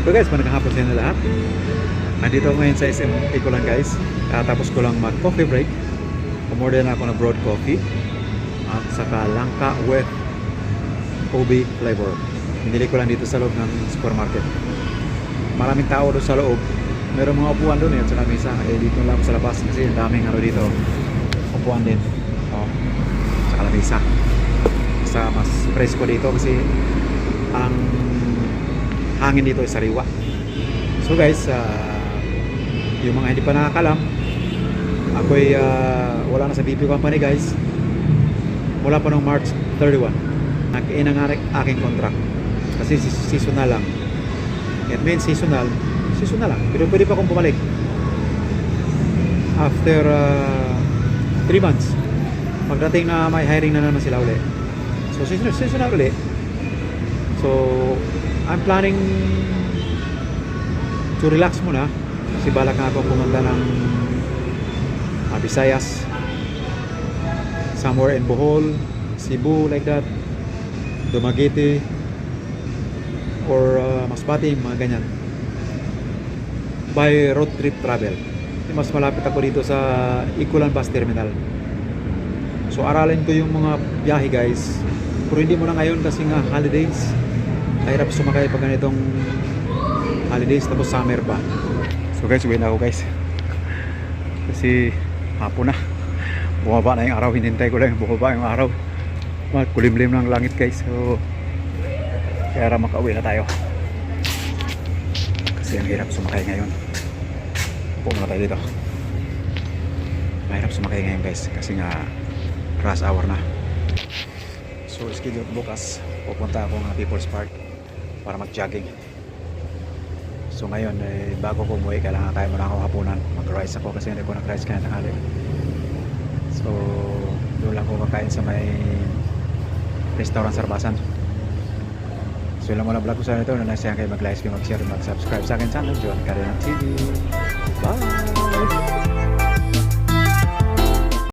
So guys, magandang hapon sa inyo lahat. Nandito ako ngayon sa SM Ecolan guys. Tapos ko lang mag coffee break. Umorder na ako ng broad coffee at saka langka with OB flavor. Binili ko lang dito sa loob ng supermarket. Maraming tao doon sa loob. Meron mga upuan doon at saka misa. Dito lang ako sa labas kasi daming dito. Upuan din. Saka lamisa. Sa mas presko dito kasi ang hangin dito ay sariwa. So guys, yung mga hindi pa nakakalam, ako'y wala na sa BP company guys. Mula pa noong March 31 nag-in ang aking contract kasi seasonal lang. It means seasonal lang, pero pwede pa akong bumalik after 3 months pagdating na may hiring na naman sila uli. So seasonal uli. So I'm planning to relax muna kasi balak na ako pumunta ng Visayas, somewhere in Bohol, Cebu, like that, Dumaguete or Masbate, mga ganyan, by road trip travel. Mas malapit ako dito sa Ecolan Bus Terminal. So aralin ko yung mga biyahe guys, pero hindi muna ngayon kasi nga holidays. Mahirap sumakay pag ganitong holidays tapos summer pa. So guys, uwi na ako guys kasi hapon na, bumaba na yung araw. Hinintay ko lang yung bumaba yung araw. Kulimlim ng langit guys. So kaya makauwi na tayo kasi ang hirap sumakay ngayon. Upo muna tayo dito. Mahirap sumakay ngayon guys kasi nga rush hour na. So schedule bukas pupunta ako ng People's Park para mag-jogging. So ngayon, bago ko umuwi, kailangan kaya muna ako hapunan. Mag-rice ako kasi hindi ko nag-rice kaya tanghali. So doon lang ako kakain sa may restaurant Sarbasan. So yun lang muna vlog ko sa ito. Nanasayang kayo mag-like, mag-share, mag-subscribe sa akin channel, John Carina TV. Bye!